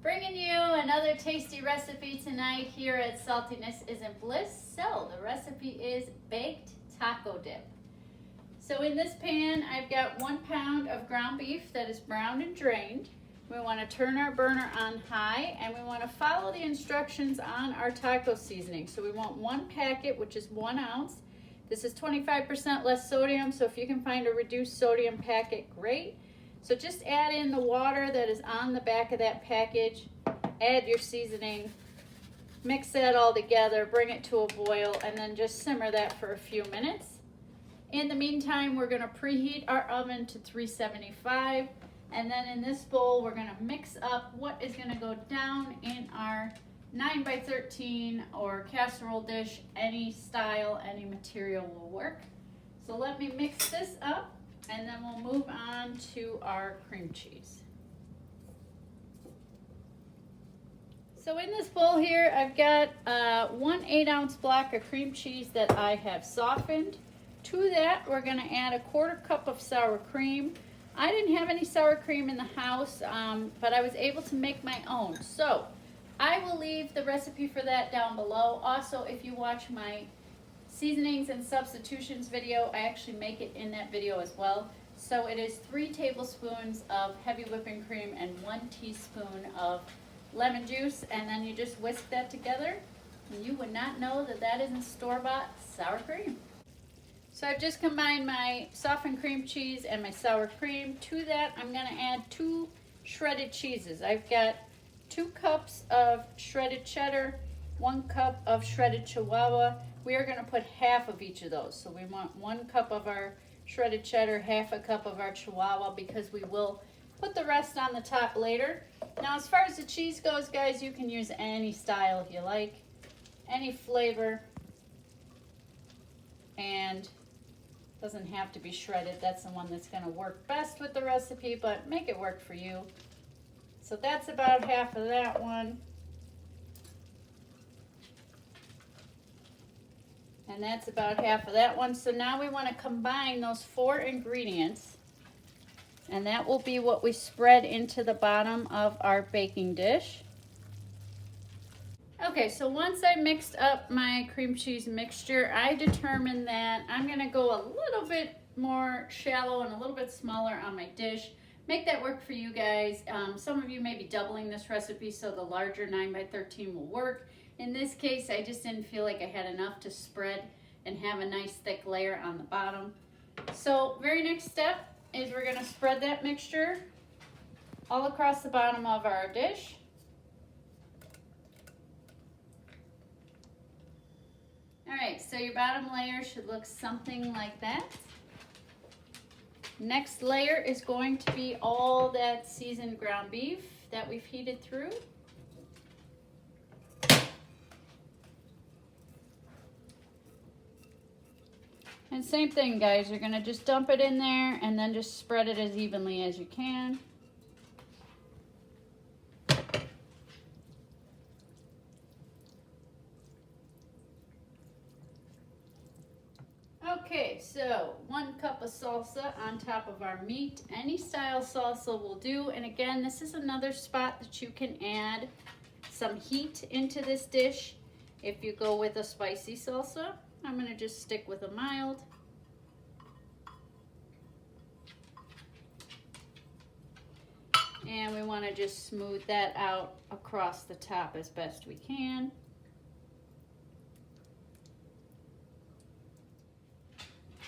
Bringing you another tasty recipe tonight here at Saltiness Isn't Bliss. So the recipe is baked taco dip. So in this pan I've got 1 pound of ground beef that is browned and drained. We want to turn our burner on high and we want to follow the instructions on our taco seasoning. So we want 1 packet, which is 1 ounce. This is 25% less sodium, so if you can find a reduced sodium packet, great. So just add in the water that is on the back of that package, add your seasoning, mix that all together, bring it to a boil, and then just simmer that for a few minutes. In the meantime, we're gonna preheat our oven to 375, and then in this bowl, we're gonna mix up what is gonna go down in our 9x13 or casserole dish. Any style, any material will work. So let me mix this up. And then we'll move on to our cream cheese. So in this bowl here, I've got 1 8-ounce block of cream cheese that I have softened. To that, we're gonna add a 1/4 cup of sour cream. I didn't have any sour cream in the house, but I was able to make my own. So I will leave the recipe for that down below. Also, if you watch my seasonings and substitutions video, I actually make it in that video as well. So it is 3 tablespoons of heavy whipping cream and 1 teaspoon of lemon juice, and then you just whisk that together and you would not know that that isn't store-bought sour cream. So I've just combined my softened cream cheese and my sour cream. To that, I'm gonna add 2 shredded cheeses. I've got 2 cups of shredded cheddar, 1 cup of shredded chihuahua. We are going to put half of each of those. So we want 1 cup of our shredded cheddar, half a cup of our chihuahua, because we will put the rest on the top later. Now as far as the cheese goes, guys, you can use any style if you like, any flavor, and doesn't have to be shredded. That's the one that's going to work best with the recipe, but make it work for you. So that's about half of that one. And that's about half of that one. So now we want to combine those 4 ingredients, and that will be what we spread into the bottom of our baking dish. Okay, so once I mixed up my cream cheese mixture, I determined that I'm going to go a little bit more shallow and a little bit smaller on my dish. Make that work for you guys. Some of you may be doubling this recipe, so the larger 9x13 will work. In this case, I just didn't feel like I had enough to spread and have a nice thick layer on the bottom. So very next step is we're going to spread that mixture all across the bottom of our dish. All right, so your bottom layer should look something like that. Next layer is going to be all that seasoned ground beef that we've heated through. And same thing, guys, you're gonna just dump it in there and then just spread it as evenly as you can. Okay, so 1 cup of salsa on top of our meat. Any style salsa will do. And again, this is another spot that you can add some heat into this dish if you go with a spicy salsa. I'm going to just stick with a mild. And we want to just smooth that out across the top as best we can.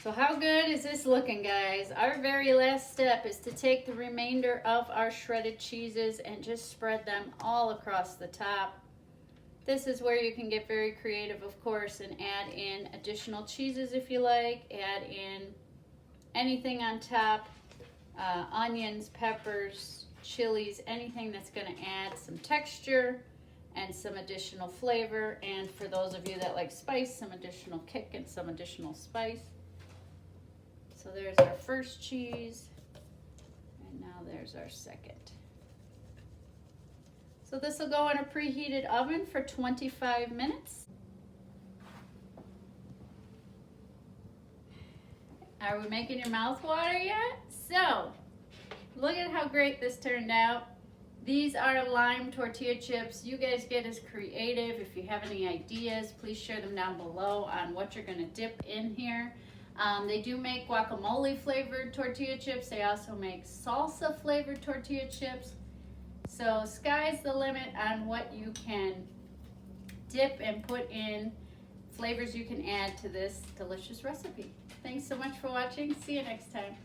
So how good is this looking, guys? Our very last step is to take the remainder of our shredded cheeses and just spread them all across the top. This is where you can get very creative, of course, and add in additional cheeses if you like. Add in anything on top, onions, peppers, chilies, anything that's going to add some texture and some additional flavor. And for those of you that like spice, some additional kick and some additional spice. So there's our first cheese, and now there's our second. So this will go in a preheated oven for 25 minutes. Are we making your mouth water yet? So, look at how great this turned out. These are lime tortilla chips. You guys get as creative. If you have any ideas, please share them down below on what you're gonna dip in here. They do make guacamole flavored tortilla chips. They also make salsa flavored tortilla chips. So sky's the limit on what you can dip and put in, flavors you can add to this delicious recipe. Thanks so much for watching. See you next time.